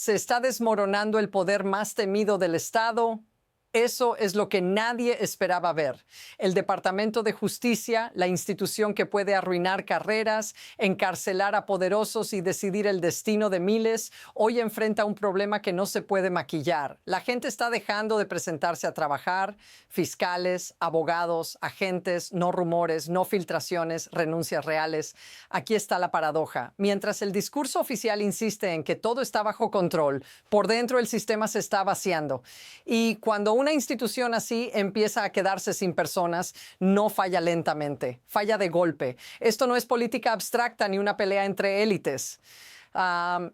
Se está desmoronando el poder más temido del Estado. Eso es lo que nadie esperaba ver. El Departamento de Justicia, la institución que puede arruinar carreras, encarcelar a poderosos y decidir el destino de miles, hoy enfrenta un problema que no se puede maquillar. La gente está dejando de presentarse a trabajar, fiscales, abogados, agentes, no rumores, no filtraciones, renuncias reales. Aquí está la paradoja. Mientras el discurso oficial insiste en que todo está bajo control, por dentro el sistema se está vaciando. Y cuando una institución así empieza a quedarse sin personas, no falla lentamente, falla de golpe. Esto no es política abstracta ni una pelea entre élites.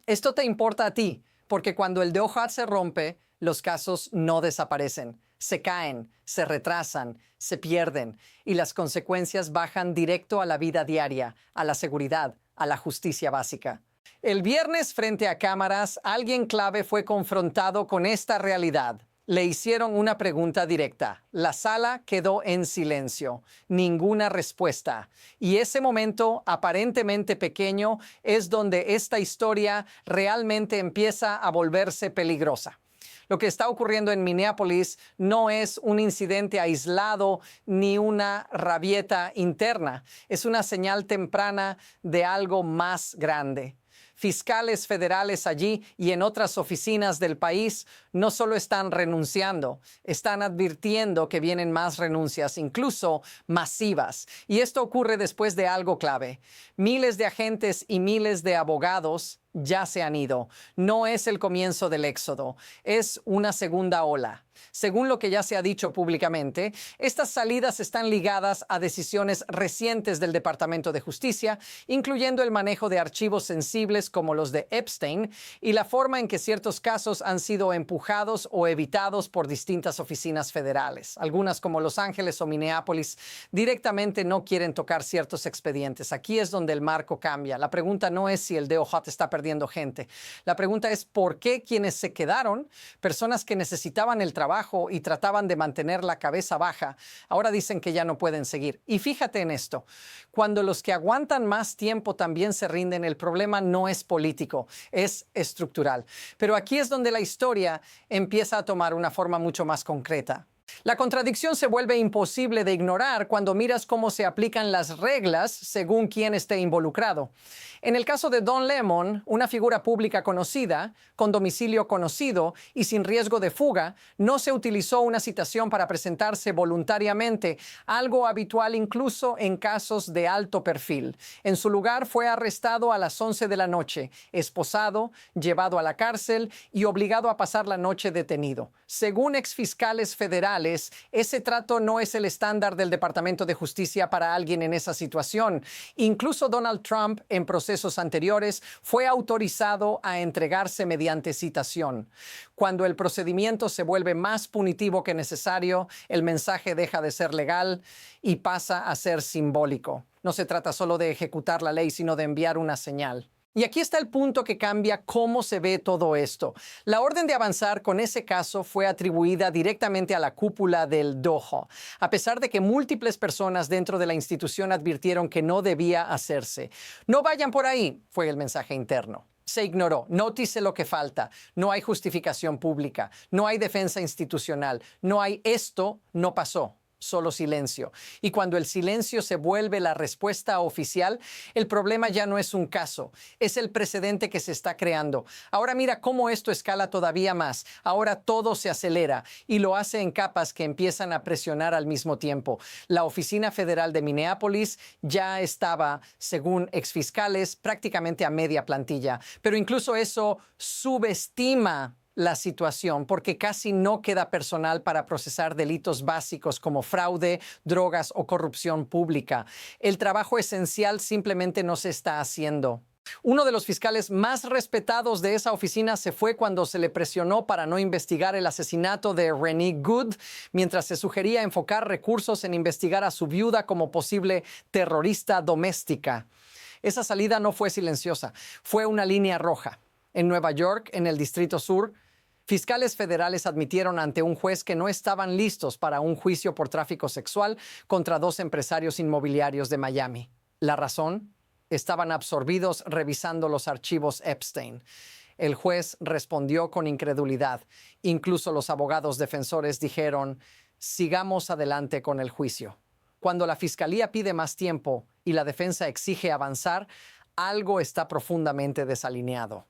Esto te importa a ti, porque cuando el DOJ se rompe, los casos no desaparecen. Se caen, se retrasan, se pierden y las consecuencias bajan directo a la vida diaria, a la seguridad, a la justicia básica. El viernes, frente a cámaras, alguien clave fue confrontado con esta realidad. Le hicieron una pregunta directa. La sala quedó en silencio. Ninguna respuesta. Y ese momento, aparentemente pequeño, es donde esta historia realmente empieza a volverse peligrosa. Lo que está ocurriendo en Minneapolis no es un incidente aislado ni una rabieta interna. Es una señal temprana de algo más grande. Fiscales federales allí y en otras oficinas del país no solo están renunciando, están advirtiendo que vienen más renuncias, incluso masivas. Y esto ocurre después de algo clave. Miles de agentes y miles de abogados ya se han ido. No es el comienzo del éxodo, es una segunda ola. Según lo que ya se ha dicho públicamente, estas salidas están ligadas a decisiones recientes del Departamento de Justicia, incluyendo el manejo de archivos sensibles como los de Epstein y la forma en que ciertos casos han sido empujados o evitados por distintas oficinas federales. Algunas, como Los Ángeles o Minneapolis, directamente no quieren tocar ciertos expedientes. Aquí es donde el marco cambia. La pregunta no es si el DOJ está perdiendo gente. La pregunta es por qué quienes se quedaron, personas que necesitaban el trabajo y trataban de mantener la cabeza baja, ahora dicen que ya no pueden seguir. Y fíjate en esto, cuando los que aguantan más tiempo también se rinden, el problema no es político, es estructural. Pero aquí es donde la historia empieza a tomar una forma mucho más concreta. La contradicción se vuelve imposible de ignorar cuando miras cómo se aplican las reglas según quién esté involucrado. En el caso de Don Lemon, una figura pública conocida, con domicilio conocido y sin riesgo de fuga, no se utilizó una citación para presentarse voluntariamente, algo habitual incluso en casos de alto perfil. En su lugar fue arrestado a las 11 de la noche, esposado, llevado a la cárcel y obligado a pasar la noche detenido. Según exfiscales federales, ese trato no es el estándar del Departamento de Justicia para alguien en esa situación. Incluso Donald Trump, en procesos anteriores, fue autorizado a entregarse mediante citación. Cuando el procedimiento se vuelve más punitivo que necesario, el mensaje deja de ser legal y pasa a ser simbólico. No se trata solo de ejecutar la ley, sino de enviar una señal. Y aquí está el punto que cambia cómo se ve todo esto. La orden de avanzar con ese caso fue atribuida directamente a la cúpula del DOJ, a pesar de que múltiples personas dentro de la institución advirtieron que no debía hacerse. No vayan por ahí, fue el mensaje interno. Se ignoró. Nótese lo que falta. No hay justificación pública. No hay defensa institucional. No hay esto, no pasó. Solo silencio. Y cuando el silencio se vuelve la respuesta oficial, el problema ya no es un caso, es el precedente que se está creando. Ahora mira cómo esto escala todavía más. Ahora todo se acelera y lo hace en capas que empiezan a presionar al mismo tiempo. La Oficina Federal de Minneapolis ya estaba, según exfiscales, prácticamente a media plantilla. Pero incluso eso subestima la situación porque casi no queda personal para procesar delitos básicos como fraude, drogas o corrupción pública. El trabajo esencial simplemente no se está haciendo. Uno de los fiscales más respetados de esa oficina se fue cuando se le presionó para no investigar el asesinato de Renee Good, mientras se sugería enfocar recursos en investigar a su viuda como posible terrorista doméstica. Esa salida no fue silenciosa, fue una línea roja. En Nueva York, en el Distrito Sur, fiscales federales admitieron ante un juez que no estaban listos para un juicio por tráfico sexual contra 2 empresarios inmobiliarios de Miami. ¿La razón? Estaban absorbidos revisando los archivos Epstein. El juez respondió con incredulidad. Incluso los abogados defensores dijeron, sigamos adelante con el juicio. Cuando la fiscalía pide más tiempo y la defensa exige avanzar, algo está profundamente desalineado.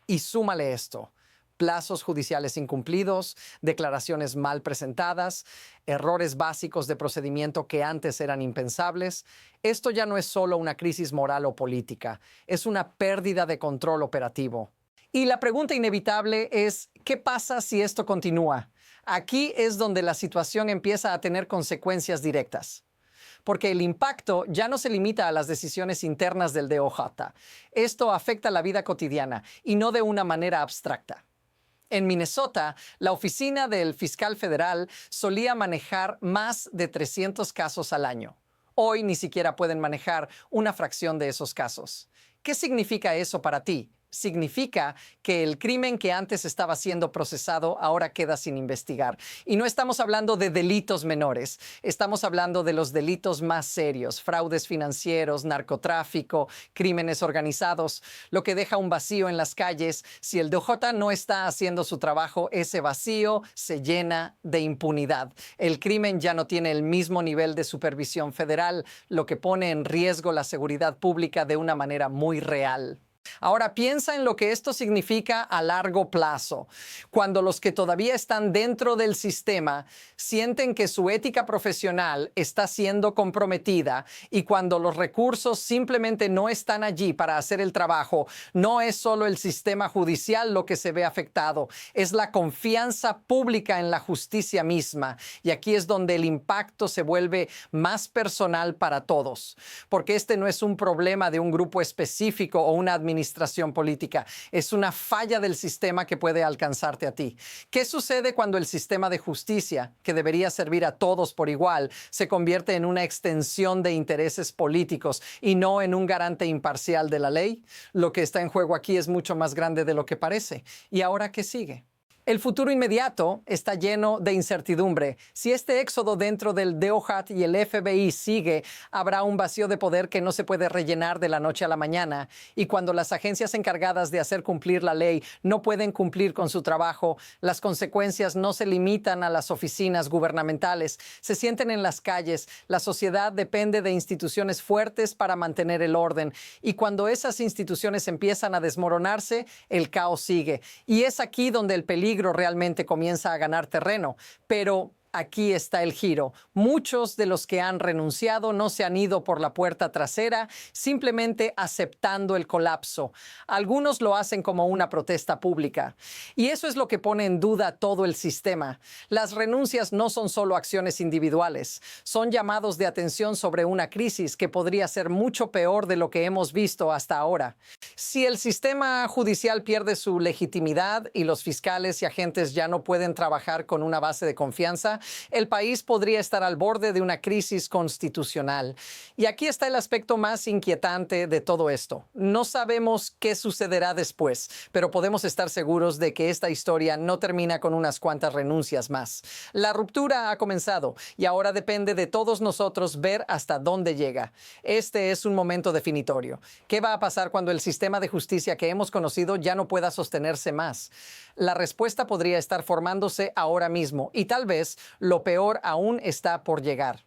Y súmale esto: plazos judiciales incumplidos, declaraciones mal presentadas, errores básicos de procedimiento que antes eran impensables. Esto ya no es solo una crisis moral o política, es una pérdida de control operativo. Y la pregunta inevitable es, ¿qué pasa si esto continúa? Aquí es donde la situación empieza a tener consecuencias directas. Porque el impacto ya no se limita a las decisiones internas del DOJ. Esto afecta la vida cotidiana y no de una manera abstracta. En Minnesota, la oficina del fiscal federal solía manejar más de 300 casos al año. Hoy ni siquiera pueden manejar una fracción de esos casos. ¿Qué significa eso para ti? Significa que el crimen que antes estaba siendo procesado ahora queda sin investigar. Y no estamos hablando de delitos menores, estamos hablando de los delitos más serios: fraudes financieros, narcotráfico, crímenes organizados, lo que deja un vacío en las calles. Si el DOJ no está haciendo su trabajo, ese vacío se llena de impunidad. El crimen ya no tiene el mismo nivel de supervisión federal, lo que pone en riesgo la seguridad pública de una manera muy real. Ahora piensa en lo que esto significa a largo plazo, cuando los que todavía están dentro del sistema sienten que su ética profesional está siendo comprometida, y cuando los recursos simplemente no están allí para hacer el trabajo. No es solo el sistema judicial lo que se ve afectado, es la confianza pública en la justicia misma. Y aquí es donde el impacto se vuelve más personal para todos, porque este no es un problema de un grupo específico o una administración política, es una falla del sistema que puede alcanzarte a ti. ¿Qué sucede cuando el sistema de justicia, que debería servir a todos por igual, se convierte en una extensión de intereses políticos y no en un garante imparcial de la ley? Lo que está en juego aquí es mucho más grande de lo que parece. ¿Y ahora qué sigue? El futuro inmediato está lleno de incertidumbre. Si este éxodo dentro del DOJ y el FBI sigue, habrá un vacío de poder que no se puede rellenar de la noche a la mañana. Y cuando las agencias encargadas de hacer cumplir la ley no pueden cumplir con su trabajo, las consecuencias no se limitan a las oficinas gubernamentales, se sienten en las calles. La sociedad depende de instituciones fuertes para mantener el orden. Y cuando esas instituciones empiezan a desmoronarse, el caos sigue. Y es aquí donde el peligro realmente comienza a ganar terreno. Pero aquí está el giro. Muchos de los que han renunciado no se han ido por la puerta trasera, simplemente aceptando el colapso. Algunos lo hacen como una protesta pública. Y eso es lo que pone en duda todo el sistema. Las renuncias no son solo acciones individuales, son llamados de atención sobre una crisis que podría ser mucho peor de lo que hemos visto hasta ahora. Si el sistema judicial pierde su legitimidad y los fiscales y agentes ya no pueden trabajar con una base de confianza, el país podría estar al borde de una crisis constitucional. Y aquí está el aspecto más inquietante de todo esto. No sabemos qué sucederá después, pero podemos estar seguros de que esta historia no termina con unas cuantas renuncias más. La ruptura ha comenzado y ahora depende de todos nosotros ver hasta dónde llega. Este es un momento definitorio. ¿Qué va a pasar cuando el sistema de justicia que hemos conocido ya no pueda sostenerse más? La respuesta podría estar formándose ahora mismo y tal vez lo peor aún está por llegar.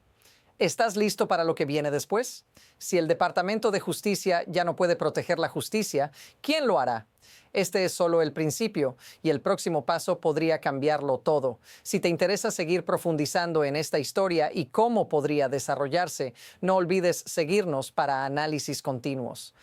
¿Estás listo para lo que viene después? Si el Departamento de Justicia ya no puede proteger la justicia, ¿quién lo hará? Este es solo el principio y el próximo paso podría cambiarlo todo. Si te interesa seguir profundizando en esta historia y cómo podría desarrollarse, no olvides seguirnos para análisis continuos.